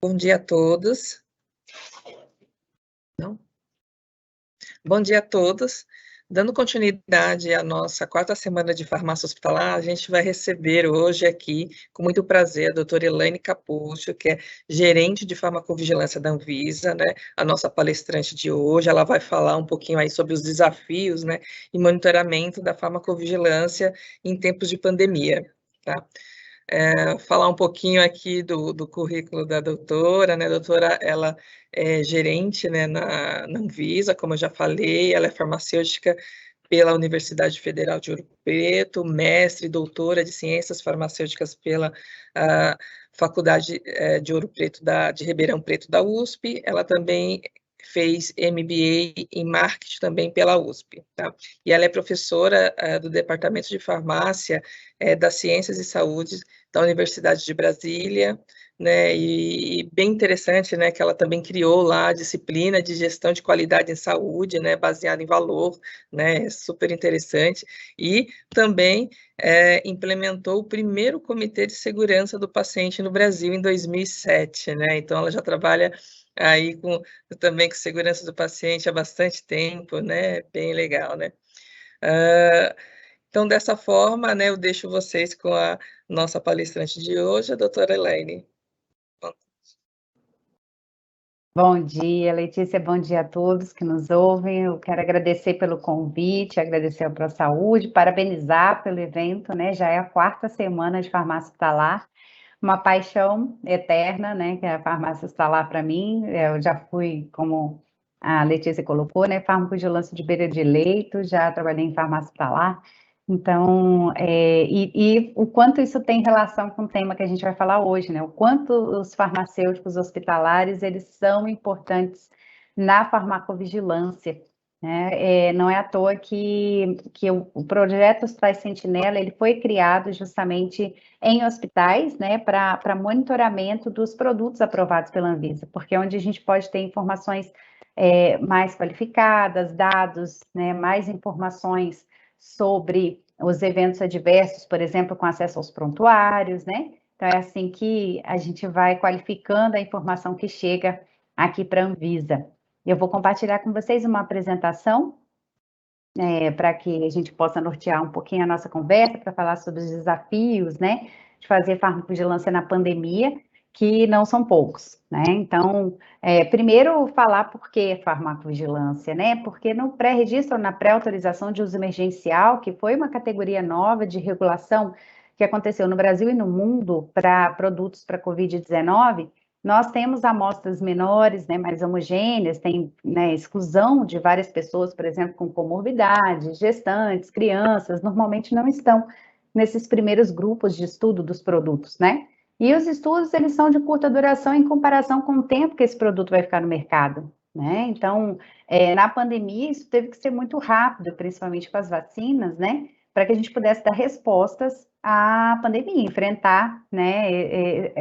Bom dia a todos. Não? Bom dia a todos. Dando continuidade à nossa quarta semana de farmácia hospitalar, a gente vai receber hoje aqui, com muito prazer, a doutora Elaine Capuccio, que é gerente de farmacovigilância da Anvisa, né, a nossa palestrante de hoje. Ela vai falar um pouquinho aí sobre os desafios, né, e monitoramento da farmacovigilância em tempos de pandemia, tá? Falar um pouquinho aqui do currículo da doutora, né? A doutora, ela é gerente, né, na Anvisa, como eu já falei, ela é farmacêutica pela Universidade Federal de Ouro Preto, mestre e doutora de Ciências Farmacêuticas pela Faculdade de Ouro Preto, de Ribeirão Preto, da USP. Ela também fez MBA em Marketing também pela USP, tá? E ela é professora do Departamento de Farmácia das Ciências e Saúde da Universidade de Brasília, né, e bem interessante, né, que ela também criou lá a disciplina de gestão de qualidade em saúde, né, baseada em valor, né, super interessante, e também implementou o primeiro comitê de segurança do paciente no Brasil em 2007, né, então ela já trabalha aí também com segurança do paciente há bastante tempo, né, bem legal, né. Então, dessa forma, né, eu deixo vocês com a nossa palestrante de hoje, a doutora Elaine. Bom dia, Letícia, bom dia a todos que nos ouvem. Eu quero agradecer pelo convite, agradecer ao ProSaúde, parabenizar pelo evento, né? Já é a quarta semana de farmácia hospitalar, uma paixão eterna, né? Que é a farmácia hospitalar para mim. Eu já fui, como a Letícia colocou, né? Farmacovigilância de beira de leito, já trabalhei em farmácia hospitalar. Então, e o quanto isso tem relação com o tema que a gente vai falar hoje, né? O quanto os farmacêuticos hospitalares, eles são importantes na farmacovigilância, né? Não é à toa que o projeto Hospitais Sentinela, ele foi criado justamente em hospitais, né, para monitoramento dos produtos aprovados pela Anvisa, porque é onde a gente pode ter informações mais qualificadas, dados, né, mais informações sobre os eventos adversos, por exemplo, com acesso aos prontuários, né? Então, é assim que a gente vai qualificando a informação que chega aqui para a Anvisa. Eu vou compartilhar com vocês uma apresentação para que a gente possa nortear um pouquinho a nossa conversa, para falar sobre os desafios, né, de fazer farmacovigilância na pandemia, que não são poucos, né? Então, primeiro falar por que farmacovigilância, né? Porque no pré-registro, na pré-autorização de uso emergencial, que foi uma categoria nova de regulação que aconteceu no Brasil e no mundo para produtos para Covid-19, nós temos amostras menores, né, mais homogêneas, tem, né, exclusão de várias pessoas, por exemplo, com comorbidades, gestantes, crianças, normalmente não estão nesses primeiros grupos de estudo dos produtos, né? E os estudos, eles são de curta duração em comparação com o tempo que esse produto vai ficar no mercado, né? Então, na pandemia, isso teve que ser muito rápido, principalmente com as vacinas, né? Para que a gente pudesse dar respostas à pandemia, enfrentar, né,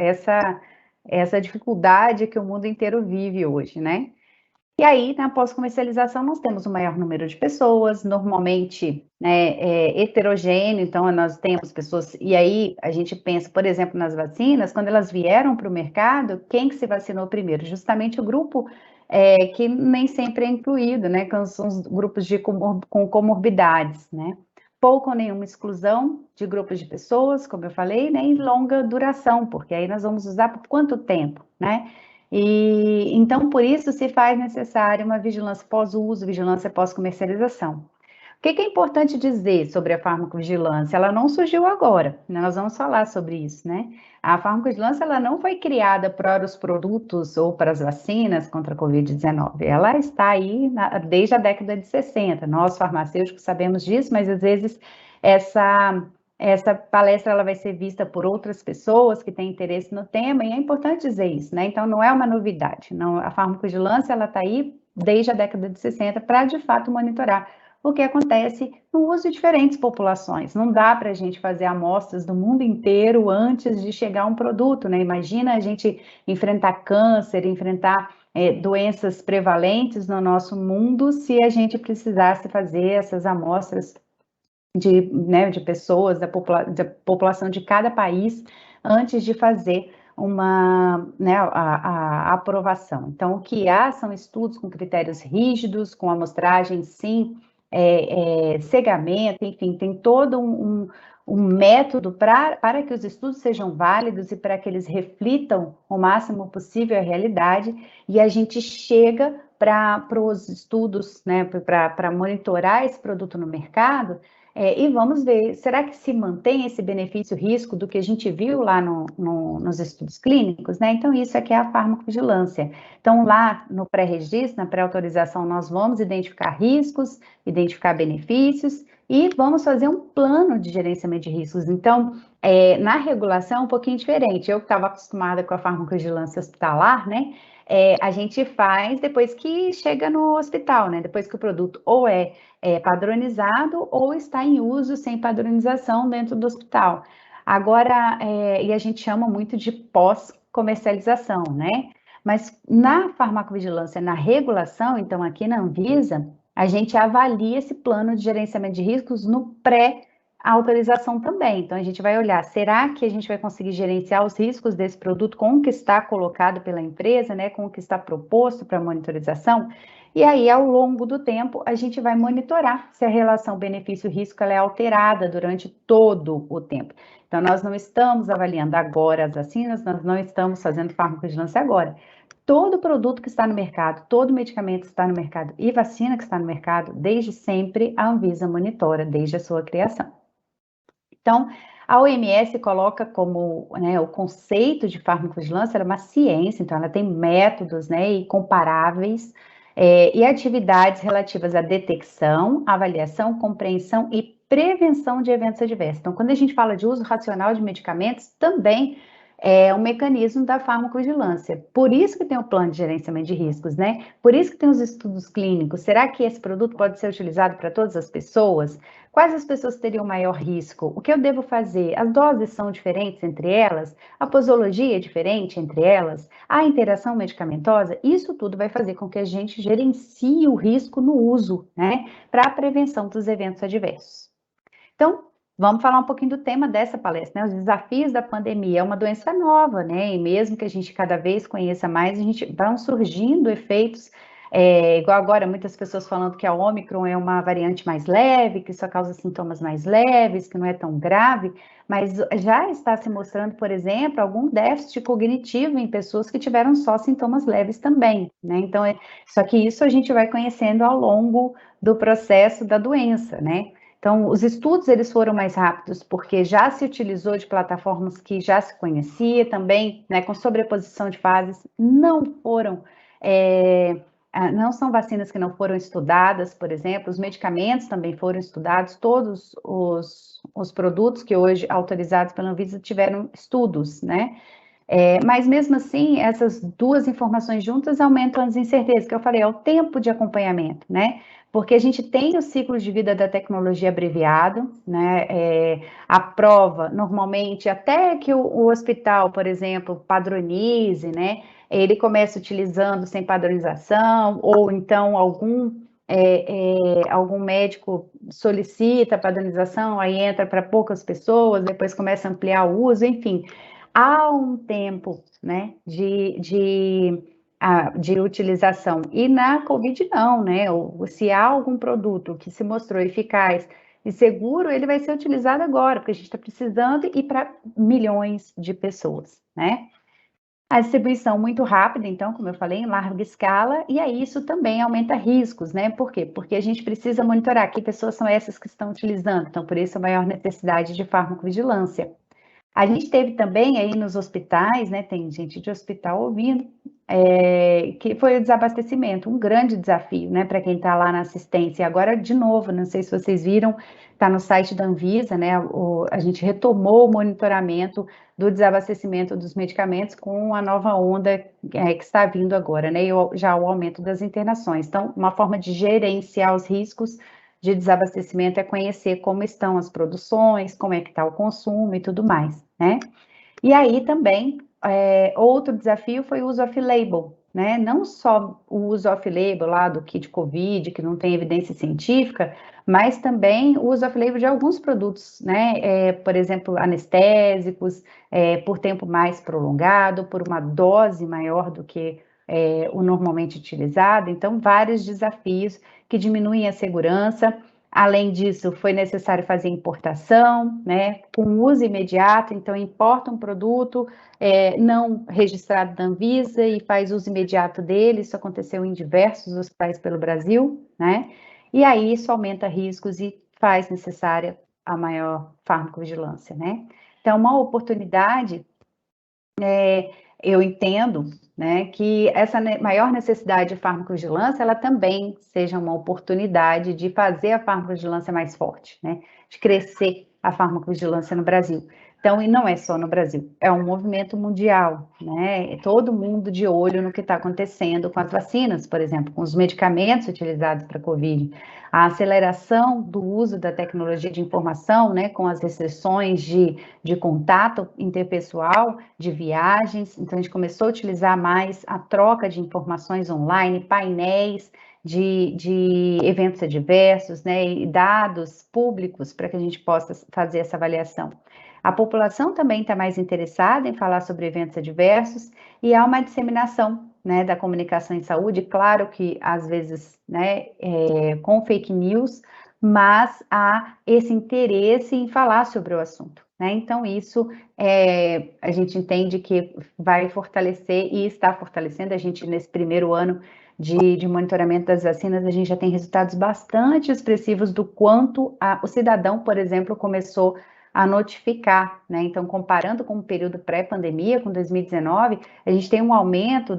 essa dificuldade que o mundo inteiro vive hoje, né? E aí, na pós-comercialização, nós temos o maior número de pessoas, normalmente heterogêneo, então nós temos pessoas, e aí a gente pensa, por exemplo, nas vacinas, quando elas vieram para o mercado, quem que se vacinou primeiro? Justamente o grupo que nem sempre é incluído, né? Que são os grupos com comorbidades, né? Pouco ou nenhuma exclusão de grupos de pessoas, como eu falei, nem longa duração, porque aí nós vamos usar por quanto tempo, né? E então, por isso, se faz necessária uma vigilância pós-uso, vigilância pós-comercialização. O que é importante dizer sobre a farmacovigilância? Ela não surgiu agora, nós vamos falar sobre isso, né? A farmacovigilância, ela não foi criada para os produtos ou para as vacinas contra a Covid-19, ela está aí desde a década de 60, nós farmacêuticos sabemos disso, mas às vezes essa palestra ela vai ser vista por outras pessoas que têm interesse no tema, e é importante dizer isso, né? Então, não é uma novidade, não, a farmacovigilância ela está aí desde a década de 60 para, de fato, monitorar o que acontece no uso de diferentes populações. Não dá para a gente fazer amostras do mundo inteiro antes de chegar a um produto, né? Imagina a gente enfrentar câncer, enfrentar doenças prevalentes no nosso mundo se a gente precisasse fazer essas amostras de pessoas, da população de cada país, antes de fazer né, a aprovação. Então, o que há são estudos com critérios rígidos, com amostragem, sim, cegamento, enfim, tem todo um método para que os estudos sejam válidos e para que eles reflitam o máximo possível a realidade, e a gente chega para os estudos, né, para monitorar esse produto no mercado, e vamos ver, será que se mantém esse benefício-risco do que a gente viu lá nos estudos clínicos, né? Então, isso aqui é a farmacovigilância. Então, lá no pré-registro, na pré-autorização, nós vamos identificar riscos, identificar benefícios e vamos fazer um plano de gerenciamento de riscos. Então, na regulação é um pouquinho diferente. Eu que estava acostumada com a farmacovigilância hospitalar, né? A gente faz depois que chega no hospital, né? Depois que o produto ou é padronizado ou está em uso sem padronização dentro do hospital. Agora, e a gente chama muito de pós-comercialização, né? Mas na farmacovigilância, na regulação, então aqui na Anvisa, a gente avalia esse plano de gerenciamento de riscos no pré-autorização também. Então, a gente vai olhar, será que a gente vai conseguir gerenciar os riscos desse produto com o que está colocado pela empresa, né, com o que está proposto para monitorização? E aí, ao longo do tempo, a gente vai monitorar se a relação benefício-risco é alterada durante todo o tempo. Então, nós não estamos avaliando agora as vacinas, nós não estamos fazendo farmacovigilância agora. Todo produto que está no mercado, todo medicamento que está no mercado e vacina que está no mercado, desde sempre a Anvisa monitora, desde a sua criação. Então, a OMS coloca como, né, o conceito de farmacovigilância é uma ciência, então ela tem métodos, né, e comparáveis, e atividades relativas à detecção, avaliação, compreensão e prevenção de eventos adversos. Então, quando a gente fala de uso racional de medicamentos, também é um mecanismo da farmacovigilância. Por isso que tem o plano de gerenciamento de riscos, né? Por isso que tem os estudos clínicos. Será que esse produto pode ser utilizado para todas as pessoas? Quais as pessoas teriam maior risco? O que eu devo fazer? As doses são diferentes entre elas? A posologia é diferente entre elas? A interação medicamentosa? Isso tudo vai fazer com que a gente gerencie o risco no uso, né? Para a prevenção dos eventos adversos. Então, vamos falar um pouquinho do tema dessa palestra, né? Os desafios da pandemia. É uma doença nova, né? E mesmo que a gente cada vez conheça mais, vão surgindo efeitos, igual agora, muitas pessoas falando que a Ômicron é uma variante mais leve, que só causa sintomas mais leves, que não é tão grave, mas já está se mostrando, por exemplo, algum déficit cognitivo em pessoas que tiveram só sintomas leves também, né? Então, só que isso a gente vai conhecendo ao longo do processo da doença, né? Então, os estudos eles foram mais rápidos, porque já se utilizou de plataformas que já se conhecia também, né, com sobreposição de fases, não são vacinas que não foram estudadas, por exemplo, os medicamentos também foram estudados, todos os produtos que hoje autorizados pela Anvisa tiveram estudos, né? Mas mesmo assim, essas duas informações juntas aumentam as incertezas, que eu falei, é o tempo de acompanhamento, né? Porque a gente tem o ciclo de vida da tecnologia abreviado, né? A prova, normalmente, até que o hospital, por exemplo, padronize, né? Ele começa utilizando sem padronização, ou então algum médico solicita a padronização, aí entra para poucas pessoas, depois começa a ampliar o uso, enfim. Há um tempo, né, de utilização. E na Covid não, né? Se há algum produto que se mostrou eficaz e seguro, ele vai ser utilizado agora, porque a gente está precisando e para milhões de pessoas, né? A distribuição muito rápida, então, como eu falei, em larga escala, e aí isso também aumenta riscos, né? Por quê? Porque a gente precisa monitorar que pessoas são essas que estão utilizando, então, por isso a maior necessidade de farmacovigilância. A gente teve também aí nos hospitais, né? Tem gente de hospital ouvindo, que foi o desabastecimento, um grande desafio, né? Para quem está lá na assistência. E agora, de novo, não sei se vocês viram, está no site da Anvisa, né? A gente retomou o monitoramento do desabastecimento dos medicamentos com a nova onda que está vindo agora, né? E já o aumento das internações. Então, uma forma de gerenciar os riscos de desabastecimento é conhecer como estão as produções, como é que está o consumo e tudo mais, né? E aí também, outro desafio foi o uso off-label, né, não só o uso off-label lá do kit COVID, que não tem evidência científica, mas também o uso off-label de alguns produtos, né, por exemplo, anestésicos, por tempo mais prolongado, por uma dose maior do que o normalmente utilizado. Então, vários desafios que diminuem a segurança. Além disso, foi necessário fazer importação, né, com uso imediato. Então, importa um produto não registrado na Anvisa e faz uso imediato dele. Isso aconteceu em diversos hospitais pelo Brasil, né? E aí isso aumenta riscos e faz necessária a maior farmacovigilância, né? Então, uma oportunidade, eu entendo, né, que essa maior necessidade de farmacovigilância, ela também seja uma oportunidade de fazer a farmacovigilância mais forte, né, de crescer a farmacovigilância no Brasil. Então, e não é só no Brasil, é um movimento mundial, né, todo mundo de olho no que está acontecendo com as vacinas, por exemplo, com os medicamentos utilizados para a Covid, a aceleração do uso da tecnologia de informação, né, com as restrições de contato interpessoal, de viagens. Então, a gente começou a utilizar mais a troca de informações online, painéis de eventos adversos, né, e dados públicos para que a gente possa fazer essa avaliação. A população também está mais interessada em falar sobre eventos adversos e há uma disseminação, né, da comunicação em saúde, claro que às vezes, né, com fake news, mas há esse interesse em falar sobre o assunto, né? Então, isso a gente entende que vai fortalecer e está fortalecendo. A gente, nesse primeiro ano de monitoramento das vacinas, a gente já tem resultados bastante expressivos do quanto o cidadão, por exemplo, começou a notificar, né? Então, comparando com o período pré-pandemia, com 2019, a gente tem um aumento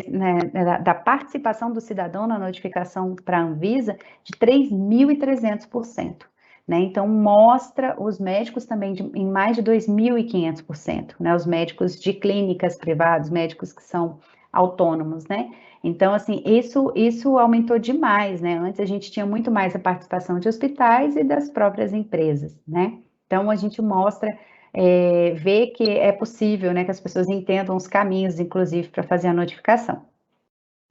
né, da participação do cidadão na notificação para a Anvisa de 3.300%. Né? Então, mostra os médicos também em mais de 2.500%, né? Os médicos de clínicas privadas, médicos que são autônomos, né? Então, assim, isso aumentou demais, né? Antes a gente tinha muito mais a participação de hospitais e das próprias empresas, né? Então, a gente mostra, vê que é possível, né, que as pessoas entendam os caminhos, inclusive, para fazer a notificação.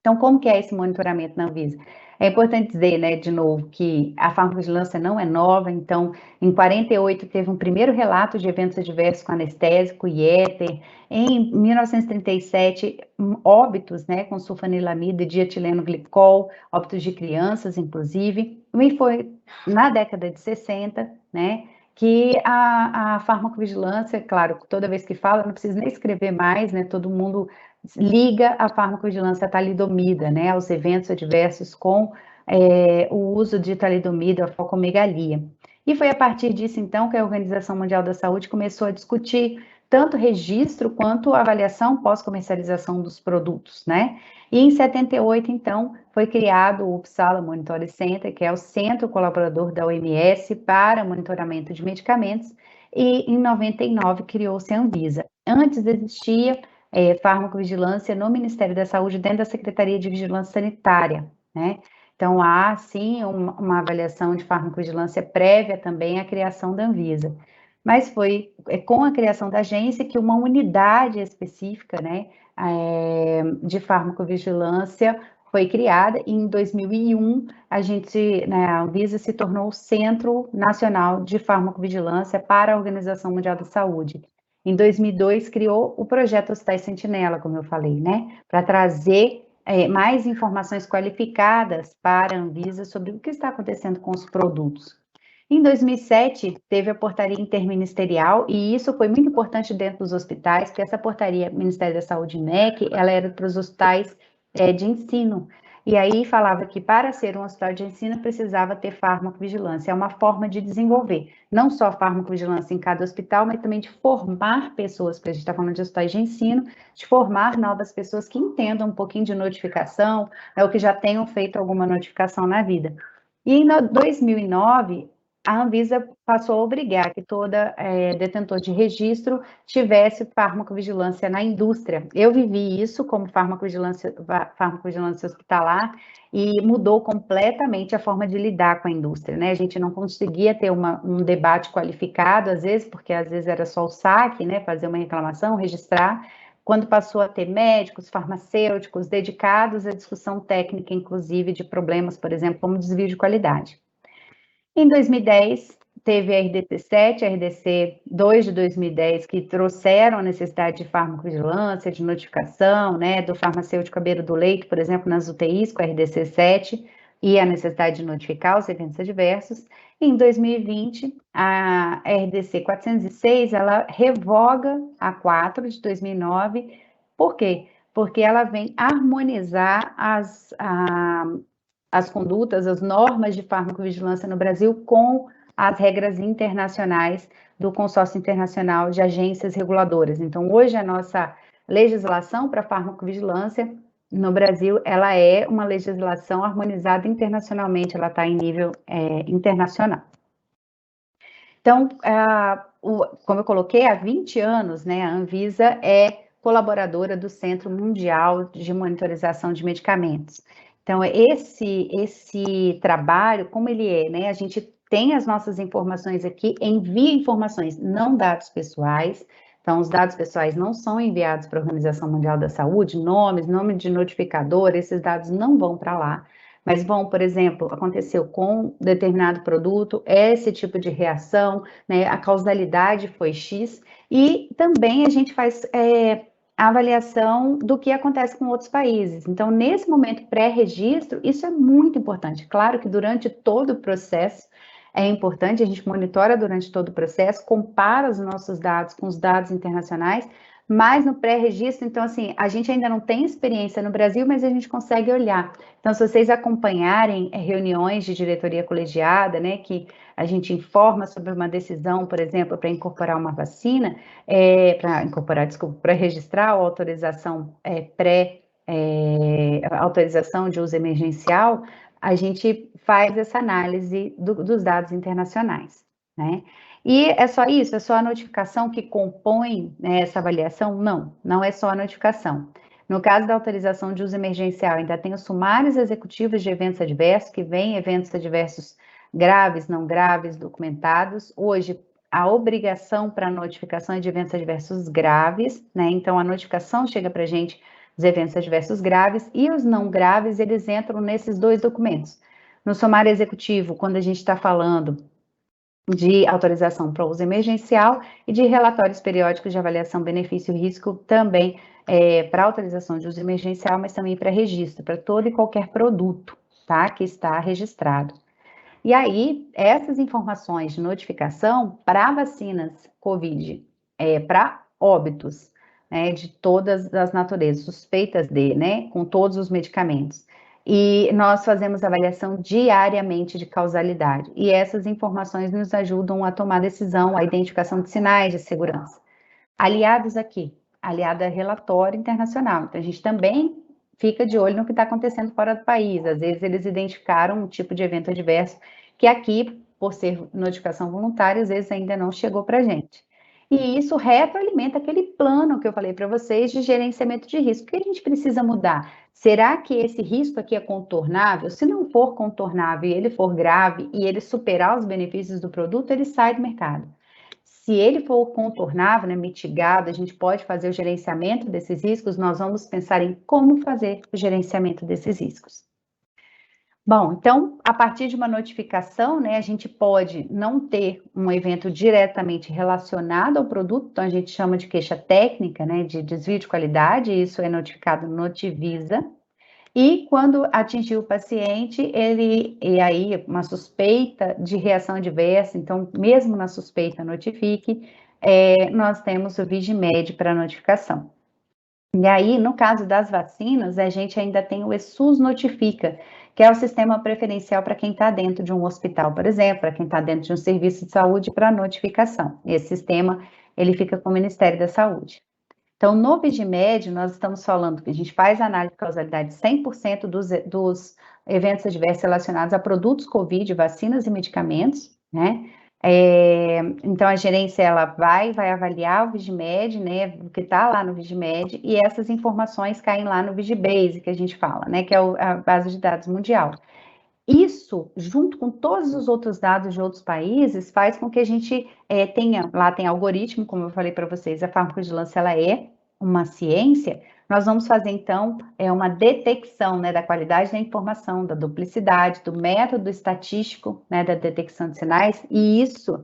Então, como que é esse monitoramento na Anvisa? É importante dizer, né, de novo, que a farmacovigilância não é nova. Então, em 48 teve um primeiro relato de eventos adversos com anestésico e éter. Em 1937, óbitos, né, com sulfanilamida e dietileno glicol, óbitos de crianças, inclusive. E foi na década de 60, né, que a farmacovigilância, claro, toda vez que fala, não precisa nem escrever mais, né, todo mundo liga a farmacovigilância talidomida, né, aos eventos adversos com o uso de talidomida, a focomegalia. E foi a partir disso, então, que a Organização Mundial da Saúde começou a discutir tanto registro quanto avaliação pós-comercialização dos produtos, né? E em 78, então, foi criado o Uppsala Monitoring Center, que é o centro colaborador da OMS para monitoramento de medicamentos, e em 99 criou-se a Anvisa. Antes existia farmacovigilância no Ministério da Saúde, dentro da Secretaria de Vigilância Sanitária, né? Então, há, sim, uma avaliação de farmacovigilância prévia também à criação da Anvisa. Mas foi com a criação da agência que uma unidade específica, né, de farmacovigilância foi criada, e em 2001, né, a Anvisa se tornou o Centro Nacional de Farmacovigilância para a Organização Mundial da Saúde. Em 2002, criou o projeto Hospitais Sentinela, como eu falei, né, para trazer mais informações qualificadas para a Anvisa sobre o que está acontecendo com os produtos. Em 2007, teve a portaria interministerial, e isso foi muito importante dentro dos hospitais, porque essa portaria, Ministério da Saúde e MEC, ela era para os hospitais de ensino. E aí falava que para ser um hospital de ensino precisava ter farmacovigilância. É uma forma de desenvolver, não só farmacovigilância em cada hospital, mas também de formar pessoas, porque a gente está falando de hospitais de ensino, de formar novas pessoas que entendam um pouquinho de notificação, ou que já tenham feito alguma notificação na vida. E em 2009, a Anvisa passou a obrigar que toda detentor de registro tivesse farmacovigilância na indústria. Eu vivi isso como farmacovigilância hospitalar, e mudou completamente a forma de lidar com a indústria, né? A gente não conseguia ter um debate qualificado, às vezes, porque às vezes era só o saque, né? Fazer uma reclamação, registrar, quando passou a ter médicos, farmacêuticos dedicados à discussão técnica, inclusive de problemas, por exemplo, como desvio de qualidade. Em 2010, teve a RDC7, a RDC2 de 2010, que trouxeram a necessidade de farmacovigilância, de notificação, né, do farmacêutico à beira do leito, por exemplo, nas UTIs com a RDC7, e a necessidade de notificar os eventos adversos. Em 2020, a RDC 406, ela revoga a 4 de 2009. Por quê? Porque ela vem harmonizar as condutas, as normas de farmacovigilância no Brasil com as regras internacionais do Consórcio Internacional de Agências Reguladoras. Então, hoje a nossa legislação para farmacovigilância no Brasil, ela é uma legislação harmonizada internacionalmente, ela está em nível internacional. Então, como eu coloquei, há 20 anos, né, a Anvisa é colaboradora do Centro Mundial de Monitorização de Medicamentos. Então, esse trabalho, como ele é, né, a gente tem as nossas informações aqui, envia informações, não dados pessoais. Então, os dados pessoais não são enviados para a Organização Mundial da Saúde, nomes, nome de notificador, esses dados não vão para lá. Mas vão, por exemplo, aconteceu com determinado produto, esse tipo de reação, né, a causalidade foi X, e também a gente faz a avaliação do que acontece com outros países. Então, nesse momento pré-registro, isso é muito importante. Claro que durante todo o processo é importante, a gente monitora durante todo o processo, compara os nossos dados com os dados internacionais, mas no pré-registro, então, assim, a gente ainda não tem experiência no Brasil, mas a gente consegue olhar. Então, se vocês acompanharem reuniões de diretoria colegiada, né, que a gente informa sobre uma decisão, por exemplo, para incorporar uma vacina, para registrar a autorização autorização de uso emergencial, a gente faz essa análise dos dados internacionais, né? E é só isso? É só a notificação que compõe, né, essa avaliação? Não, não é só a notificação. No caso da autorização de uso emergencial, ainda tem os sumários executivos de eventos adversos, que vêm eventos adversos graves, não graves, documentados. Hoje, a obrigação para notificação é de eventos adversos graves, né? Então, a notificação chega para a gente dos eventos adversos graves, e os não graves, eles entram nesses dois documentos. No sumário executivo, quando a gente está falando de autorização para uso emergencial e de relatórios periódicos de avaliação benefício e risco também para autorização de uso emergencial, mas também para registro, para todo e qualquer produto, tá, que está registrado. E aí, essas informações de notificação para vacinas COVID, para óbitos, né, de todas as naturezas, suspeitas de, né, com todos os medicamentos. E nós fazemos avaliação diariamente de causalidade. E essas informações nos ajudam a tomar decisão, a identificação de sinais de segurança. Aliados aqui, aliado a relatório internacional. Então, a gente também fica de olho no que está acontecendo fora do país. Às vezes, eles identificaram um tipo de evento adverso que aqui, por ser notificação voluntária, às vezes ainda não chegou para a gente. E isso retroalimenta aquele plano que eu falei para vocês de gerenciamento de risco. O que a gente precisa mudar? Será que esse risco aqui é contornável? Se não for contornável e ele for grave e ele superar os benefícios do produto, ele sai do mercado. Se ele for contornável, né, mitigado, a gente pode fazer o gerenciamento desses riscos, nós vamos pensar em como fazer o gerenciamento desses riscos. Bom, então, a partir de uma notificação, né, a gente pode não ter um evento diretamente relacionado ao produto, então a gente chama de queixa técnica, né, de desvio de qualidade, isso é notificado no Notivisa. E quando atingir o paciente, e aí uma suspeita de reação adversa, então mesmo na suspeita notifique, nós temos o Vigimed para notificação. E aí, no caso das vacinas, a gente ainda tem o ESUS Notifica, que é o sistema preferencial para quem está dentro de um hospital, por exemplo, para quem está dentro de um serviço de saúde para notificação. Esse sistema, ele fica com o Ministério da Saúde. Então, no Vigimed, nós estamos falando que a gente faz análise de causalidade 100% dos eventos adversos relacionados a produtos COVID, vacinas e medicamentos, né? Então, a gerência, ela vai avaliar o Vigimed, né, o que está lá no Vigimed, e essas informações caem lá no Vigibase, que a gente fala, né, que é a base de dados mundial. Isso, junto com todos os outros dados de outros países, faz com que a gente tenha, lá tem algoritmo, como eu falei para vocês, a farmacovigilância, ela é uma ciência, nós vamos fazer, então, uma detecção, né, da qualidade da informação, da duplicidade, do método estatístico, né, da detecção de sinais, e isso,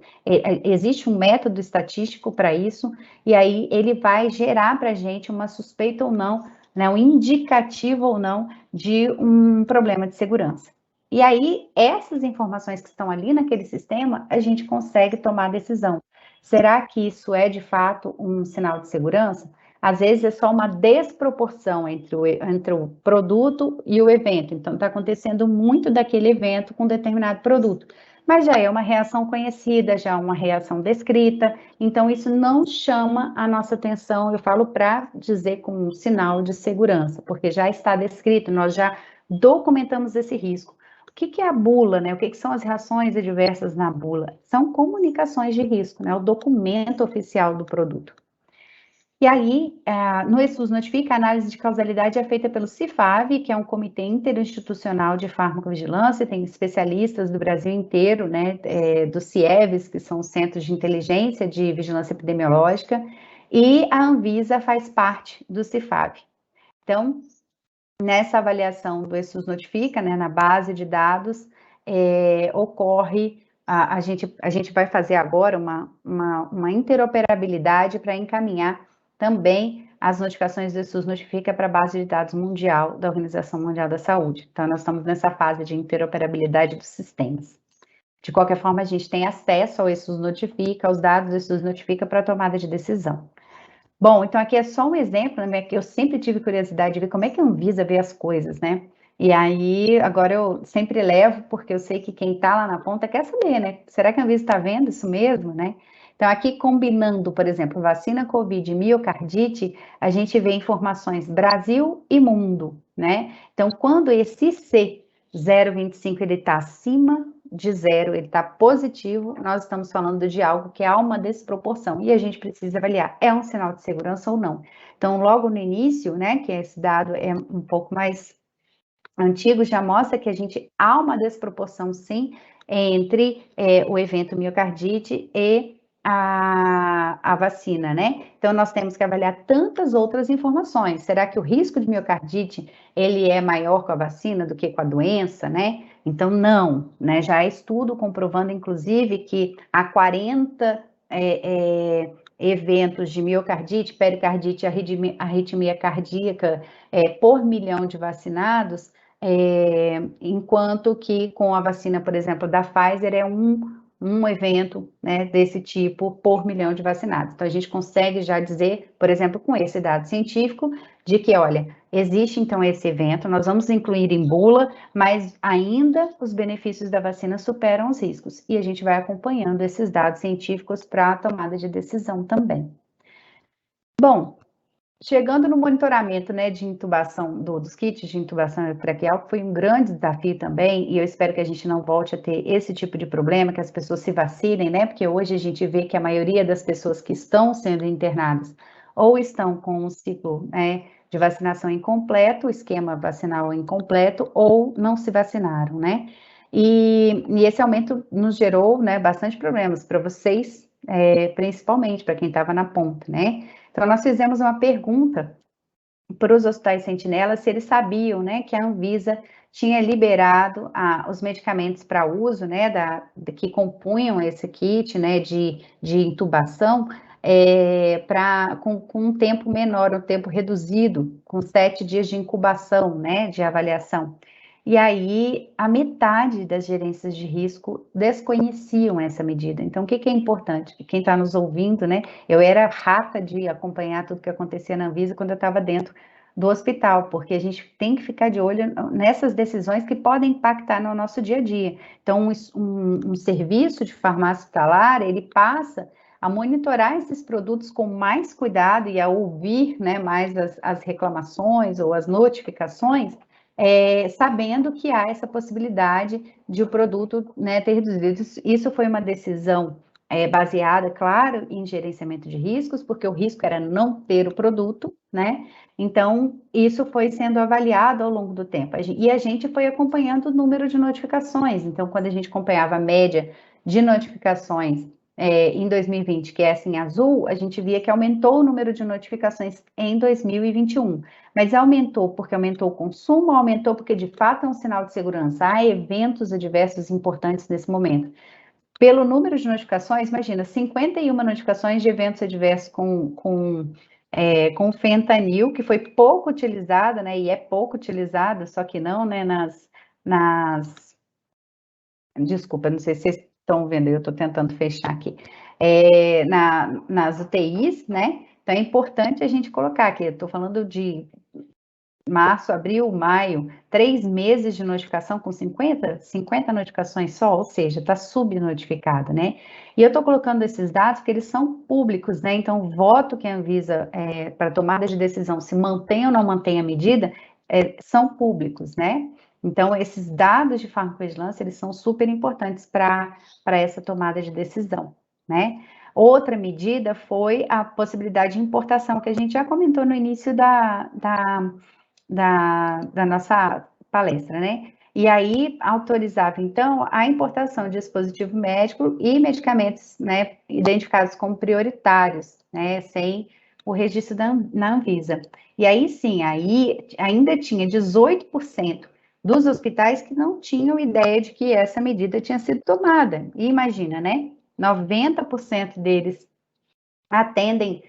existe um método estatístico para isso, e aí ele vai gerar para a gente uma suspeita ou não, né, um indicativo ou não de um problema de segurança. E aí, essas informações que estão ali naquele sistema, a gente consegue tomar a decisão. Será que isso é, de fato, um sinal de segurança? Às vezes é só uma desproporção entre o produto e o evento. Então, está acontecendo muito daquele evento com determinado produto. Mas já é uma reação conhecida, já é uma reação descrita. Então, isso não chama a nossa atenção, eu falo para dizer como um sinal de segurança, porque já está descrito, nós já documentamos esse risco. O que é a bula, né? O que são as reações adversas na bula? São comunicações de risco, né? O documento oficial do produto. E aí, no ESUS Notifica, a análise de causalidade é feita pelo CIFAV, que é um comitê interinstitucional de farmacovigilância, tem especialistas do Brasil inteiro, né, do CIEVES, que são os Centros de Inteligência de Vigilância Epidemiológica, e a Anvisa faz parte do CIFAV. Então, nessa avaliação do ESUS Notifica, né, na base de dados, ocorre, a gente vai fazer agora uma interoperabilidade para encaminhar também as notificações do ESUS Notifica para a base de dados mundial da Organização Mundial da Saúde. Então, nós estamos nessa fase de interoperabilidade dos sistemas. De qualquer forma, a gente tem acesso ao ESUS Notifica, aos dados do ESUS Notifica para a tomada de decisão. Bom, então aqui é só um exemplo, né, que eu sempre tive curiosidade de ver como é que a Anvisa vê as coisas, né? E aí, agora eu sempre levo, porque eu sei que quem está lá na ponta quer saber, né? Será que a Anvisa está vendo isso mesmo, né? Então, aqui combinando, por exemplo, vacina Covid e miocardite, a gente vê informações Brasil e mundo, né? Então, quando esse C 0,25 ele está acima de 0, ele está positivo, nós estamos falando de algo que há uma desproporção e a gente precisa avaliar, é um sinal de segurança ou não. Então, logo no início, né, que esse dado é um pouco mais antigo, já mostra que há uma desproporção, sim, entre o evento miocardite e a vacina, né? Então, nós temos que avaliar tantas outras informações. Será que o risco de miocardite, ele é maior com a vacina do que com a doença, né? Então, não, né? Já há estudo comprovando, inclusive, que há 40 eventos de miocardite, pericardite, arritmia cardíaca por milhão de vacinados, enquanto que com a vacina, por exemplo, da Pfizer, é um evento, né, desse tipo por milhão de vacinados. Então, a gente consegue já dizer, por exemplo, com esse dado científico, de que, olha, existe então esse evento, nós vamos incluir em bula, mas ainda os benefícios da vacina superam os riscos. E a gente vai acompanhando esses dados científicos para a tomada de decisão também. Bom, chegando no monitoramento, né, de intubação, dos kits de intubação traqueal, que foi um grande desafio também, e eu espero que a gente não volte a ter esse tipo de problema, que as pessoas se vacinem, né, porque hoje a gente vê que a maioria das pessoas que estão sendo internadas ou estão com um ciclo, né, de vacinação incompleto, esquema vacinal incompleto, ou não se vacinaram, né, e esse aumento nos gerou, né, bastante problemas para vocês, principalmente para quem estava na ponta, né. Então, nós fizemos uma pergunta para os hospitais sentinelas se eles sabiam, né, que a Anvisa tinha liberado os medicamentos para uso, né, que compunham esse kit, né, de intubação, com um tempo menor, um tempo reduzido, com 7 dias de incubação, né, de avaliação. E aí, a metade das gerências de risco desconheciam essa medida. Então, o que é importante? Quem está nos ouvindo, né? Eu era rata de acompanhar tudo que acontecia na Anvisa quando eu estava dentro do hospital, porque a gente tem que ficar de olho nessas decisões que podem impactar no nosso dia a dia. Então, um serviço de farmácia hospitalar, ele passa a monitorar esses produtos com mais cuidado e a ouvir, né, mais as reclamações ou as notificações, sabendo que há essa possibilidade de o produto, né, ter reduzido. Isso foi uma decisão baseada, claro, em gerenciamento de riscos, porque o risco era não ter o produto, né? Então, isso foi sendo avaliado ao longo do tempo. E a gente foi acompanhando o número de notificações. Então, quando a gente acompanhava a média de notificações em 2020, que é essa em azul, a gente via que aumentou o número de notificações em 2021. Mas aumentou porque aumentou o consumo, aumentou porque de fato é um sinal de segurança. Há eventos adversos importantes nesse momento. Pelo número de notificações, imagina, 51 notificações de eventos adversos com fentanil, que foi pouco utilizada, né? E é pouco utilizada, só que não, né? Desculpa, não sei se vocês estão vendo, eu estou tentando fechar aqui. Nas UTIs, né? Então é importante a gente colocar aqui, eu estou falando de março, abril, maio, 3 meses de notificação com 50 notificações só, ou seja, está subnotificado, né? E eu estou colocando esses dados porque eles são públicos, né? Então, o voto que a Anvisa, para tomada de decisão, se mantém ou não mantém a medida, são públicos, né? Então, esses dados de farmacovigilância, eles são super importantes para essa tomada de decisão, né? Outra medida foi a possibilidade de importação, que a gente já comentou no início da nossa palestra, né? E aí autorizava, então, a importação de dispositivo médico e medicamentos, né, identificados como prioritários, né, sem o registro na Anvisa. E aí sim, aí ainda tinha 18% dos hospitais que não tinham ideia de que essa medida tinha sido tomada. E imagina, né? 90% deles atendem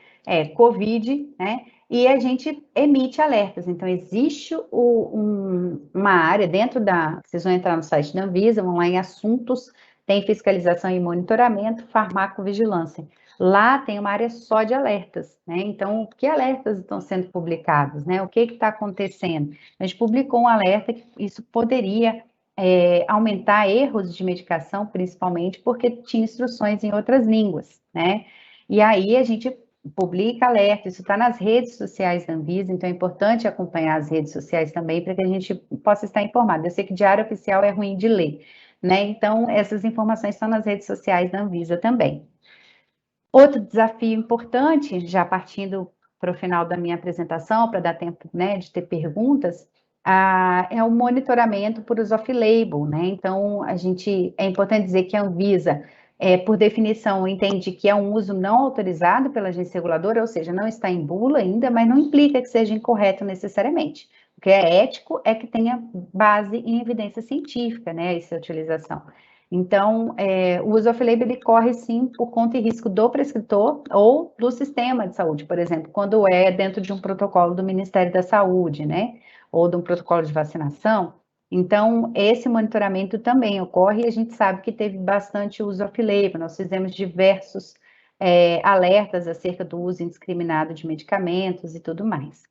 COVID, né? E a gente emite alertas. Então, existe uma área dentro da. Vocês vão entrar no site da Anvisa, vão lá em assuntos, tem fiscalização e monitoramento, farmacovigilância. Lá tem uma área só de alertas, né? Então, que alertas estão sendo publicados, né? O que está acontecendo? A gente publicou um alerta que isso poderia aumentar erros de medicação, principalmente porque tinha instruções em outras línguas, né? E aí a gente publica alerta, isso está nas redes sociais da Anvisa, então é importante acompanhar as redes sociais também para que a gente possa estar informado. Eu sei que diário oficial é ruim de ler, né? Então, essas informações estão nas redes sociais da Anvisa também. Outro desafio importante, já partindo para o final da minha apresentação, para dar tempo, né, de ter perguntas, é o monitoramento por uso off-label, né? Então, é importante dizer que a Anvisa, por definição, entende que é um uso não autorizado pela agência reguladora, ou seja, não está em bula ainda, mas não implica que seja incorreto necessariamente. O que é ético é que tenha base em evidência científica, né, essa utilização. Então, o uso off-label, ele corre, sim, por conta e risco do prescritor ou do sistema de saúde, por exemplo, quando é dentro de um protocolo do Ministério da Saúde, né, ou de um protocolo de vacinação. Então, esse monitoramento também ocorre e a gente sabe que teve bastante uso off-label, nós fizemos diversos alertas acerca do uso indiscriminado de medicamentos e tudo mais.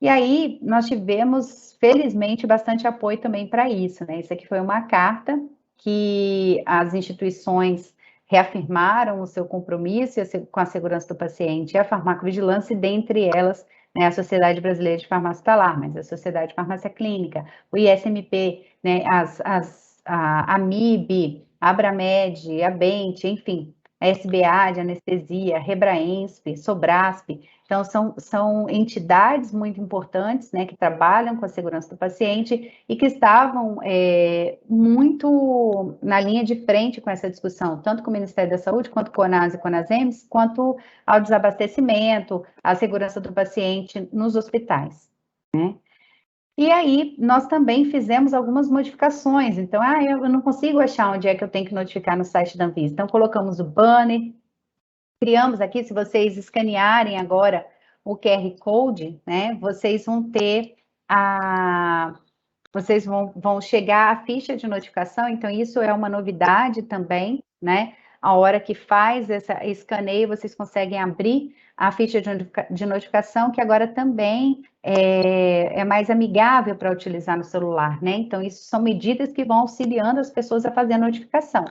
E aí, nós tivemos, felizmente, bastante apoio também para isso, né? Isso aqui foi uma carta que as instituições reafirmaram o seu compromisso com a segurança do paciente e a farmacovigilância, e dentre elas, né, a Sociedade Brasileira de Farmácia Hospitalar, mas a Sociedade de Farmácia Clínica, o ISMP, né, a AMIB, a Abramed, a Bent, enfim, a SBA de anestesia, a Rebraensp, Sobrasp. Então, são entidades muito importantes, né, que trabalham com a segurança do paciente e que estavam muito na linha de frente com essa discussão, tanto com o Ministério da Saúde, quanto com a CONAS e CONASEMS, quanto ao desabastecimento, à segurança do paciente nos hospitais, né? E aí, nós também fizemos algumas modificações. Então, eu não consigo achar onde é que eu tenho que notificar no site da Anvisa. Então, colocamos o banner, criamos aqui, se vocês escanearem agora o QR Code, né, vocês vão ter vocês vão chegar à ficha de notificação, então isso é uma novidade também, né, a hora que faz esse escaneio, vocês conseguem abrir a ficha de notificação, que agora também é mais amigável para utilizar no celular, né, então isso são medidas que vão auxiliando as pessoas a fazer a notificação.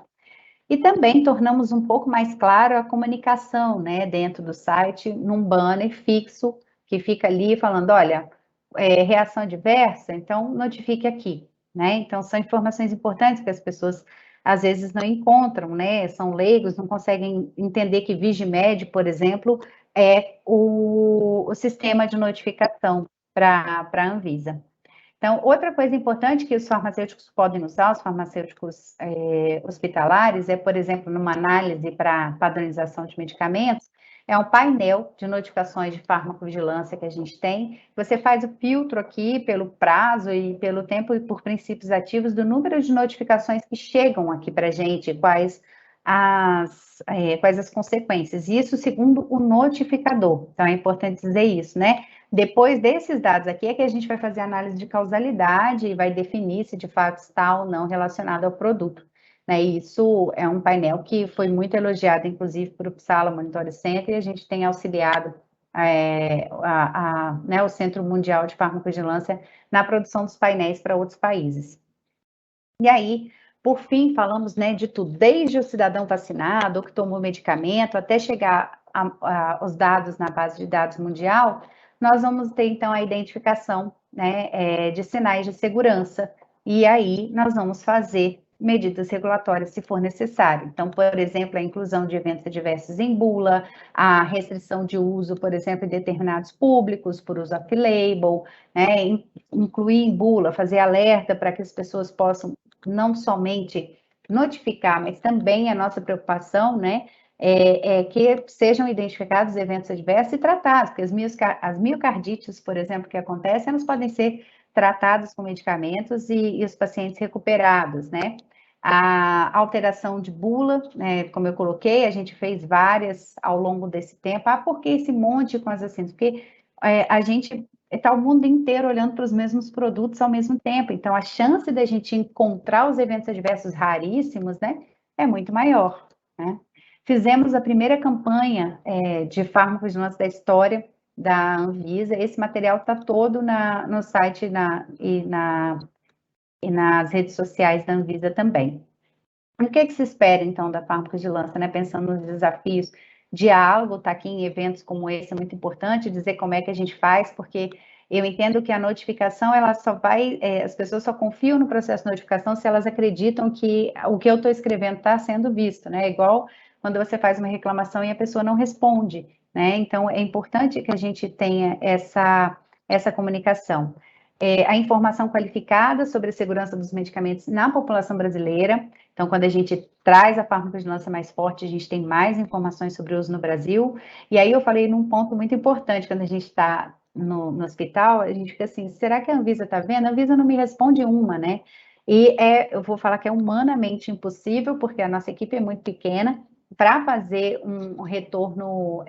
E também tornamos um pouco mais claro a comunicação, né, dentro do site, num banner fixo, que fica ali falando, olha, reação adversa, então notifique aqui, né? Então, são informações importantes que as pessoas, às vezes, não encontram, né? São leigos, não conseguem entender que Vigimed, por exemplo, é o sistema de notificação para a Anvisa. Então, outra coisa importante que os farmacêuticos podem usar, os farmacêuticos hospitalares, é, por exemplo, numa análise para padronização de medicamentos, é um painel de notificações de farmacovigilância que a gente tem. Você faz o filtro aqui pelo prazo e pelo tempo e por princípios ativos do número de notificações que chegam aqui para a gente, quais as consequências. Isso segundo o notificador. Então, é importante dizer isso, né? Depois desses dados aqui é que a gente vai fazer análise de causalidade e vai definir se de fato está ou não relacionado ao produto. Né? Isso é um painel que foi muito elogiado, inclusive, por Uppsala Monitoring Center, e a gente tem auxiliado né, o Centro Mundial de Farmacovigilância na produção dos painéis para outros países. E aí, por fim, falamos, né, de tudo, desde o cidadão vacinado, ou que tomou medicamento, até chegar aos dados na base de dados mundial. Nós vamos ter, então, a identificação, né, de sinais de segurança, e aí nós vamos fazer medidas regulatórias se for necessário. Então, por exemplo, a inclusão de eventos adversos em bula, a restrição de uso, por exemplo, em determinados públicos, por uso off-label, né, incluir em bula, fazer alerta para que as pessoas possam não somente notificar, mas também a nossa preocupação, né, que sejam identificados eventos adversos e tratados, porque as miocardites, por exemplo, que acontecem, elas podem ser tratadas com medicamentos e os pacientes recuperados, né? A alteração de bula, né, como eu coloquei, a gente fez várias ao longo desse tempo. Por que esse monte com as vacinas? Porque a gente está o mundo inteiro olhando para os mesmos produtos ao mesmo tempo. Então, a chance da gente encontrar os eventos adversos raríssimos, né, é muito maior, né? Fizemos a primeira campanha de farmacovigilância da história da Anvisa. Esse material está todo no site e nas redes sociais da Anvisa também. O que se espera, então, da farmacovigilância, né? Pensando nos desafios, diálogo, está aqui em eventos como esse, é muito importante dizer como é que a gente faz, porque eu entendo que a notificação, ela só vai, as pessoas só confiam no processo de notificação se elas acreditam que o que eu estou escrevendo está sendo visto, né? Igual quando você faz uma reclamação e a pessoa não responde, né? Então, é importante que a gente tenha essa comunicação. A informação qualificada sobre a segurança dos medicamentos na população brasileira. Então, quando a gente traz a farmacovigilância mais forte, a gente tem mais informações sobre o uso no Brasil. E aí eu falei num ponto muito importante, quando a gente está no hospital, a gente fica assim, será que a Anvisa está vendo? A Anvisa não me responde uma, né? E eu vou falar que é humanamente impossível, porque a nossa equipe é muito pequena, para fazer um retorno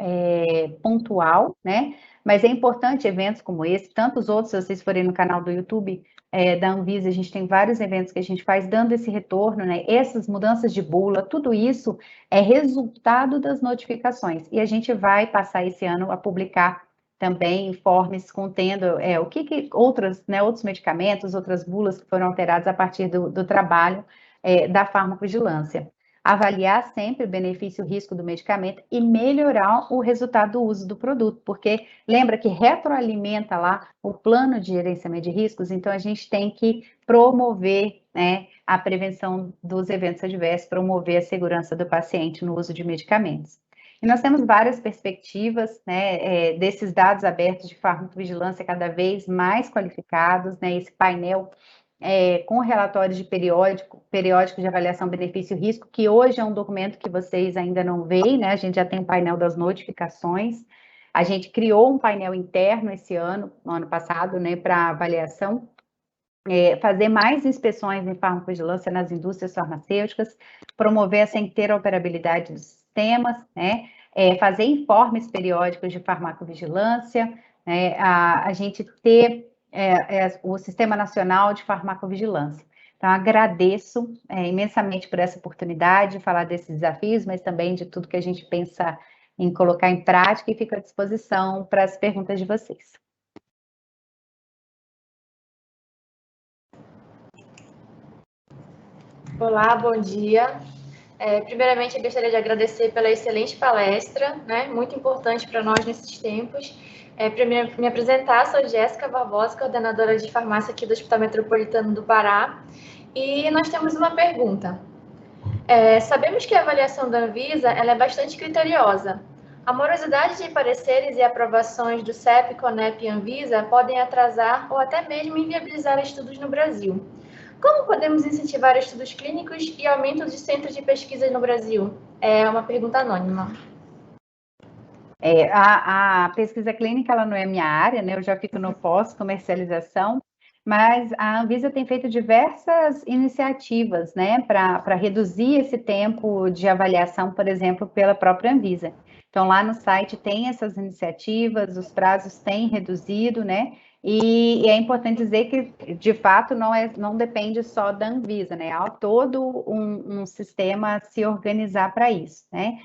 pontual, né? Mas é importante eventos como esse, tantos outros, se vocês forem no canal do YouTube da Anvisa, a gente tem vários eventos que a gente faz dando esse retorno, né? Essas mudanças de bula, tudo isso é resultado das notificações. E a gente vai passar esse ano a publicar também informes contendo o que outros medicamentos, outras bulas que foram alteradas a partir do trabalho da farmacovigilância. Avaliar sempre o benefício e o risco do medicamento e melhorar o resultado do uso do produto, porque lembra que retroalimenta lá o plano de gerenciamento de riscos, então a gente tem que promover, né, a prevenção dos eventos adversos, promover a segurança do paciente no uso de medicamentos. E nós temos várias perspectivas, né, desses dados abertos de farmacovigilância cada vez mais qualificados, né, esse painel com relatórios de periódico de avaliação benefício-risco, que hoje é um documento que vocês ainda não veem, né? A gente já tem o painel das notificações. A gente criou um painel interno esse ano, no ano passado, né, para avaliação, fazer mais inspeções em farmacovigilância nas indústrias farmacêuticas, promover essa interoperabilidade dos sistemas, né? Fazer informes periódicos de farmacovigilância, né? A gente ter o Sistema Nacional de Farmacovigilância. Então, agradeço imensamente por essa oportunidade de falar desses desafios, mas também de tudo que a gente pensa em colocar em prática, e fico à disposição para as perguntas de vocês. Olá, bom dia. Primeiramente, eu gostaria de agradecer pela excelente palestra, né? Muito importante para nós nesses tempos. Para me apresentar, sou Jéssica Barbosa, coordenadora de farmácia aqui do Hospital Metropolitano do Pará. E nós temos uma pergunta. Sabemos que a avaliação da Anvisa ela é bastante criteriosa. A morosidade de pareceres e aprovações do CEP, CONEP e Anvisa podem atrasar ou até mesmo inviabilizar estudos no Brasil. Como podemos incentivar estudos clínicos e aumento de centros de pesquisa no Brasil? É uma pergunta anônima. A pesquisa clínica ela não é minha área, né? Eu já fico no pós-comercialização, mas a Anvisa tem feito diversas iniciativas, né, para reduzir esse tempo de avaliação, por exemplo, pela própria Anvisa. Então, lá no site tem essas iniciativas, os prazos têm reduzido, né? E é importante dizer que, de fato, não depende só da Anvisa, né? Há todo um sistema a se organizar para isso, né?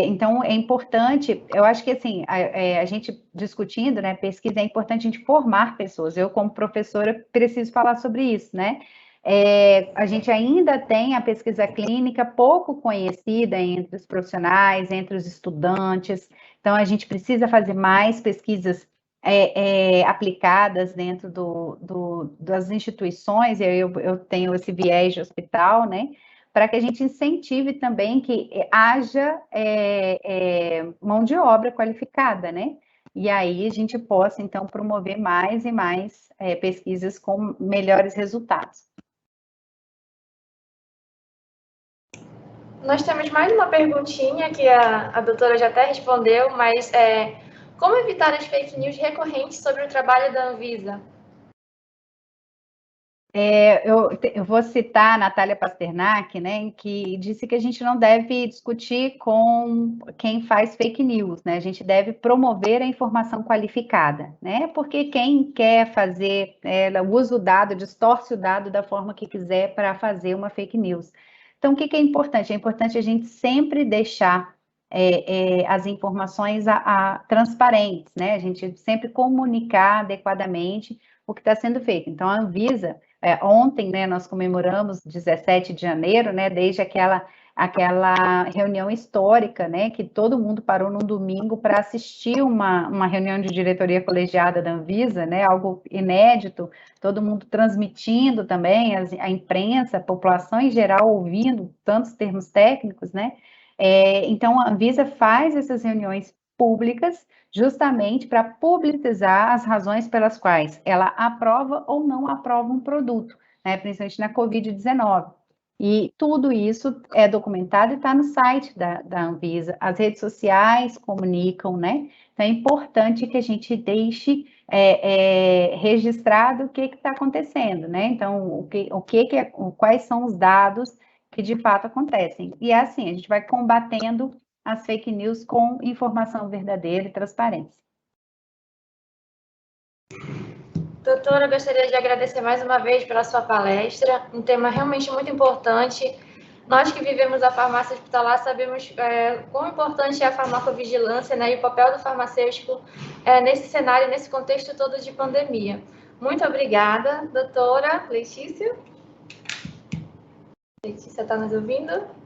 Então, é importante, eu acho que, assim, a gente discutindo, né, pesquisa, é importante a gente formar pessoas. Eu, como professora, preciso falar sobre isso, né? A gente ainda tem a pesquisa clínica pouco conhecida entre os profissionais, entre os estudantes, então a gente precisa fazer mais pesquisas aplicadas dentro das instituições, e eu tenho esse viés de hospital, né? Para que a gente incentive também que haja mão de obra qualificada, né? E aí a gente possa, então, promover mais e mais pesquisas com melhores resultados. Nós temos mais uma perguntinha que a doutora já até respondeu, mas como evitar as fake news recorrentes sobre o trabalho da Anvisa? Eu vou citar a Natália Pasternak, né, que disse que a gente não deve discutir com quem faz fake news, né, a gente deve promover a informação qualificada, né, porque quem quer fazer, ela usa o dado, distorce o dado da forma que quiser para fazer uma fake news. Então, o que é importante? É importante a gente sempre deixar as informações transparentes, né, a gente sempre comunicar adequadamente o que está sendo feito. Então, a Anvisa ontem, né, nós comemoramos 17 de janeiro, né, desde aquela reunião histórica, né, que todo mundo parou num domingo para assistir uma reunião de diretoria colegiada da Anvisa, né, algo inédito, todo mundo transmitindo também, a imprensa, a população em geral ouvindo tantos termos técnicos, né, então a Anvisa faz essas reuniões públicas justamente para publicizar as razões pelas quais ela aprova ou não aprova um produto, né, principalmente na Covid-19. E tudo isso é documentado e está no site da Anvisa. As redes sociais comunicam, né? Então é importante que a gente deixe registrado o que está acontecendo, né? Então, quais são os dados que de fato acontecem. E é assim, a gente vai combatendo as fake news com informação verdadeira e transparência. Doutora, eu gostaria de agradecer mais uma vez pela sua palestra, um tema realmente muito importante. Nós que vivemos a farmácia hospitalar sabemos quão importante é a farmacovigilância, né, e o papel do farmacêutico nesse cenário, nesse contexto todo de pandemia. Muito obrigada, doutora Letícia. Letícia, está nos ouvindo?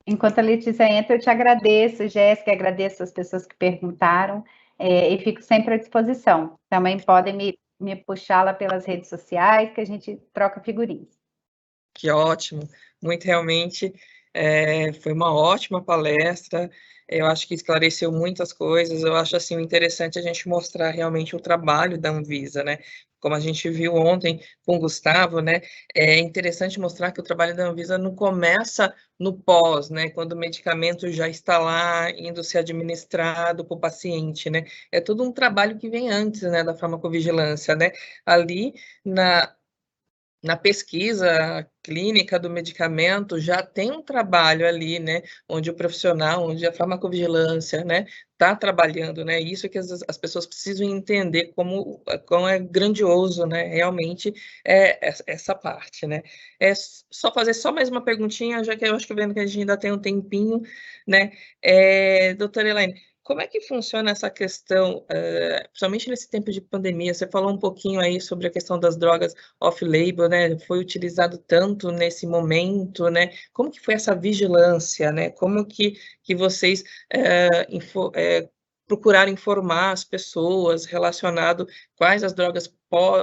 Enquanto a Letícia entra, eu te agradeço, Jéssica, agradeço as pessoas que perguntaram e fico sempre à disposição. Também podem me puxar lá pelas redes sociais, que a gente troca figurinhas. Que ótimo, muito realmente foi uma ótima palestra, eu acho que esclareceu muitas coisas, eu acho assim interessante a gente mostrar realmente o trabalho da Anvisa, né? Como a gente viu ontem com o Gustavo, né? É interessante mostrar que o trabalho da Anvisa não começa no pós, né? Quando o medicamento já está lá, indo ser administrado para o paciente, né? É todo um trabalho que vem antes, né? Da farmacovigilância, né? Ali na pesquisa clínica do medicamento, já tem um trabalho ali, né, onde o profissional, onde a farmacovigilância, né, está trabalhando, né, isso que as pessoas precisam entender como é grandioso, né, realmente essa parte, né. É só fazer só mais uma perguntinha, já que eu acho que vendo que a gente ainda tem um tempinho, né, doutora Elaine, como é que funciona essa questão, principalmente nesse tempo de pandemia? Você falou um pouquinho aí sobre a questão das drogas off-label, né? Foi utilizado tanto nesse momento, né? Como que foi essa vigilância, né? Como que vocês procurar informar as pessoas relacionado quais as drogas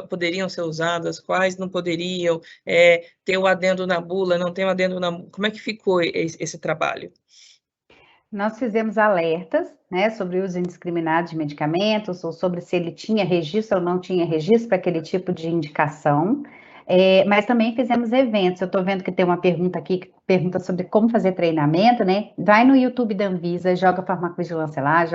poderiam ser usadas, quais não poderiam, ter o adendo na bula, não tem o adendo na bula, como é que ficou esse trabalho? Nós fizemos alertas, né, sobre o uso indiscriminado de medicamentos, ou sobre se ele tinha registro ou não tinha registro para aquele tipo de indicação, mas também fizemos eventos. Eu estou vendo que tem uma pergunta aqui, que pergunta sobre como fazer treinamento, né? Vai no YouTube da Anvisa, joga farmacovigilância lá,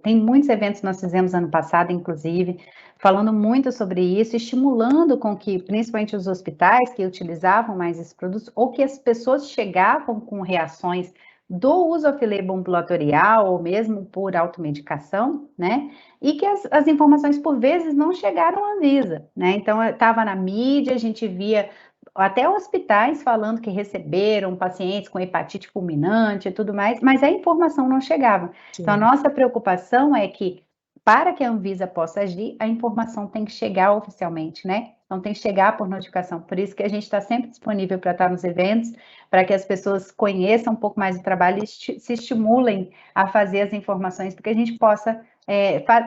tem muitos eventos que nós fizemos ano passado, inclusive, falando muito sobre isso, estimulando com que, principalmente os hospitais que utilizavam mais esses produtos, ou que as pessoas chegavam com reações do uso off-label ambulatorial ou mesmo por automedicação, né? E que as informações, por vezes, não chegaram à Anvisa, né? Então, estava na mídia, a gente via até hospitais falando que receberam pacientes com hepatite fulminante e tudo mais, mas a informação não chegava. Sim. Então, a nossa preocupação é que, para que a Anvisa possa agir, a informação tem que chegar oficialmente, né? Então, tem que chegar por notificação. Por isso que a gente está sempre disponível para estar nos eventos, para que as pessoas conheçam um pouco mais do trabalho e se estimulem a fazer as informações, para que a gente possa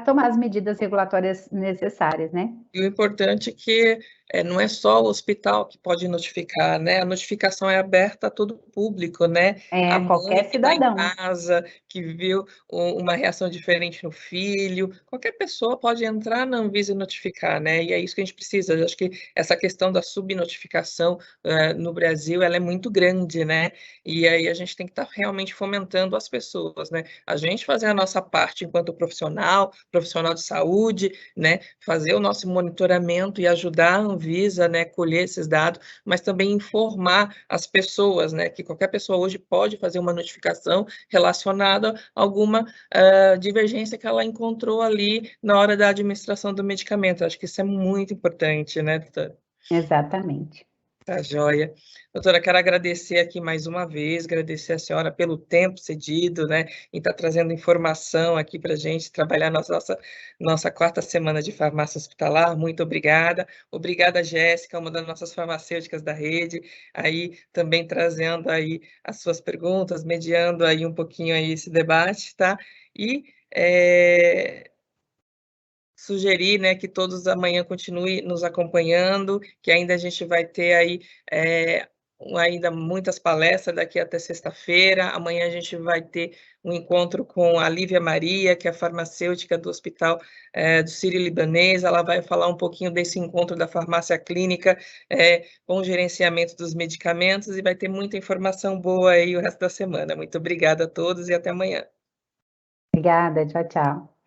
tomar as medidas regulatórias necessárias, né? E o importante é que não é só o hospital que pode notificar, né? A notificação é aberta a todo o público, né? A qualquer cidadão. Que está em casa, que viu uma reação diferente no filho, qualquer pessoa pode entrar na Anvisa e notificar, né? E é isso que a gente precisa. Eu acho que essa questão da subnotificação no Brasil, ela é muito grande, né? E aí a gente tem que estar realmente fomentando as pessoas, né? A gente fazer a nossa parte enquanto profissional de saúde, né? Fazer o nosso monitoramento e ajudar a Anvisa, né, colher esses dados, mas também informar as pessoas, né, que qualquer pessoa hoje pode fazer uma notificação relacionada a alguma divergência que ela encontrou ali na hora da administração do medicamento. Acho que isso é muito importante, né, doutora? Exatamente. Tá joia. Doutora, quero agradecer aqui mais uma vez, agradecer a senhora pelo tempo cedido, né, em estar trazendo informação aqui para a gente trabalhar nossa quarta semana de farmácia hospitalar. Muito obrigada. Obrigada, Jéssica, uma das nossas farmacêuticas da rede, aí também trazendo aí as suas perguntas, mediando aí um pouquinho aí esse debate, tá? E sugerir, né, que todos amanhã continuem nos acompanhando, que ainda a gente vai ter aí ainda muitas palestras daqui até sexta-feira. Amanhã a gente vai ter um encontro com a Lívia Maria, que é a farmacêutica do Hospital do Sírio-Libanês. Ela vai falar um pouquinho desse encontro da farmácia clínica com o gerenciamento dos medicamentos e vai ter muita informação boa aí o resto da semana. Muito obrigada a todos e até amanhã. Obrigada, tchau, tchau.